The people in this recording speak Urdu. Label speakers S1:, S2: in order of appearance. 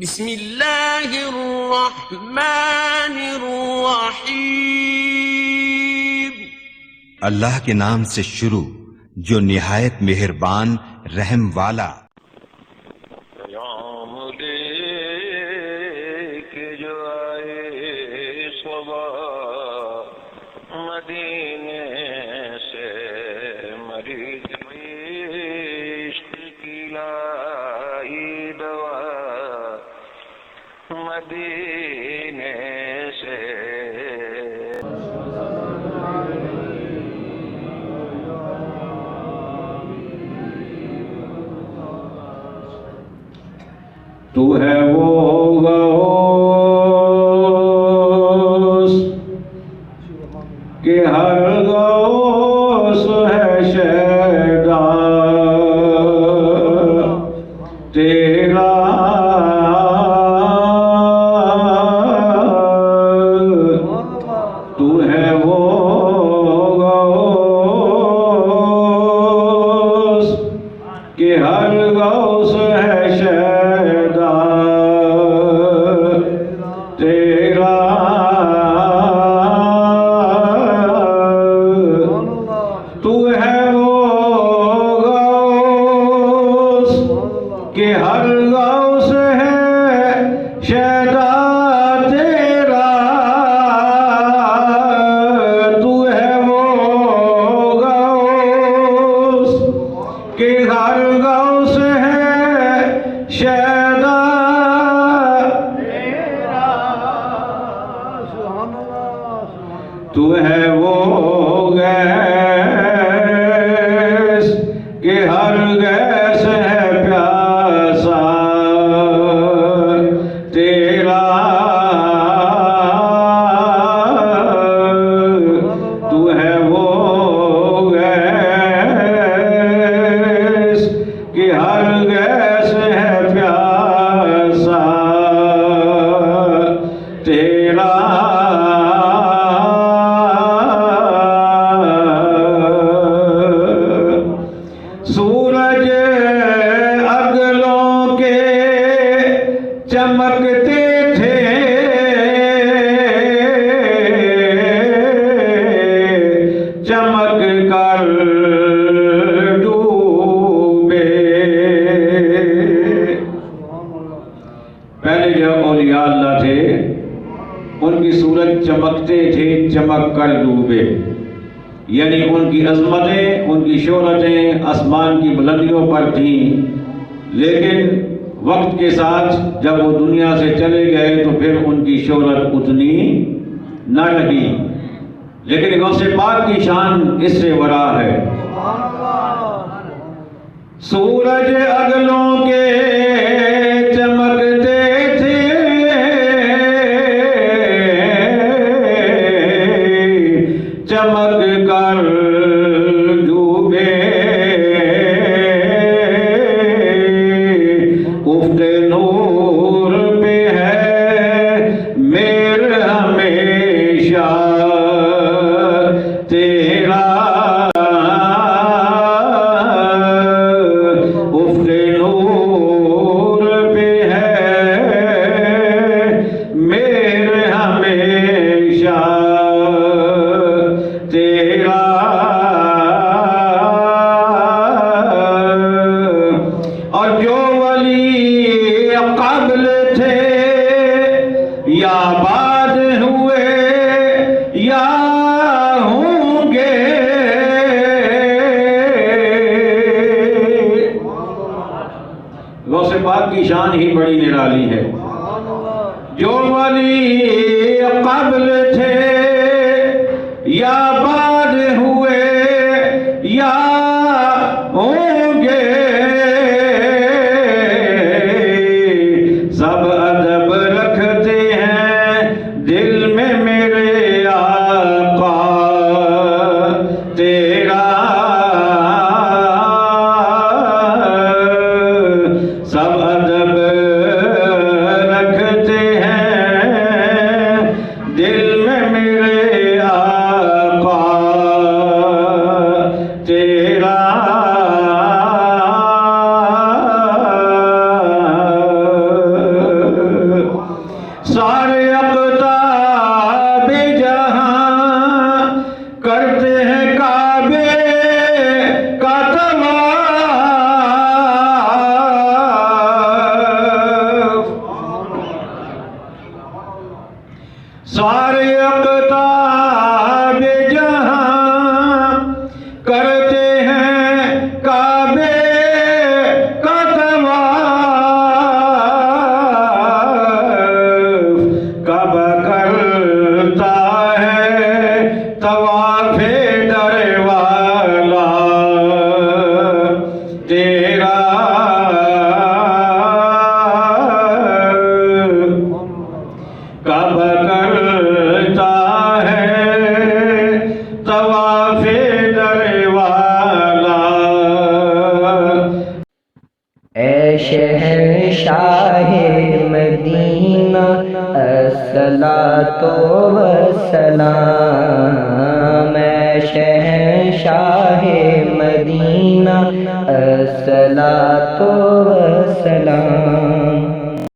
S1: بسم اللہ الرحمن الرحیم۔
S2: اللہ کے نام سے شروع جو نہایت مہربان رحم والا۔
S3: پیام لے کے جو آئے صبا مدینے سے، مریض عشق کی لائی دوا مدینے سے۔
S4: تو ہے وہ غوث کہ ہر غوث ہے شیدا تیرا، تو ہے وہ غوث کہ ہر غوث ہے شیدا تیرا، تو ہے وہ غوث کہ ہر غوث ہے شیدا تیرا، تو ہے وہ غوث کہ ہر غوث ہے شیدا تو ہے وہ گیس کہ ہر گیس ہے پیاسا تیرا، تو ہے وہ گیس کہ ہر گیس ہے پیاسا تیرا، سورج اگلوں کے چمکتے تھے، چمک کر ڈوبے۔ پہلے جو اولیاء اللہ تھے ان کی سورج چمکتے تھے، چمک کر ڈوبے، یعنی ان کی عظمتیں، ان کی شہرتیں آسمان کی بلندیوں پر تھیں، لیکن وقت کے ساتھ جب وہ دنیا سے چلے گئے تو پھر ان کی شہرت اتنی نہ لگی، لیکن غوث پاک کی شان اس سے ورا ہے۔ سورج اگلوں کے چمکتے تھے، چمک کر ڈوبے، افق نور پہ ہے میر ہمیشہ تیرا، افق نور پہ ہے میر ہمیشہ تیرا، اور جو ولی قبل تھے یا بعد ہوئے یا ہوں گے، غوث پاک کی شان ہی بڑی نرالی ہے۔ جو ولی قبل تھے یا بعد ہوئے یا ہوں گے، سب ادب رکھتے ہیں دل میں میرے آقا تیرا، سب ادب رکھتے ہیں دل میں میرے آقا تیرا،
S5: والسلام اے شہنشاہ مدینہ الصلاۃ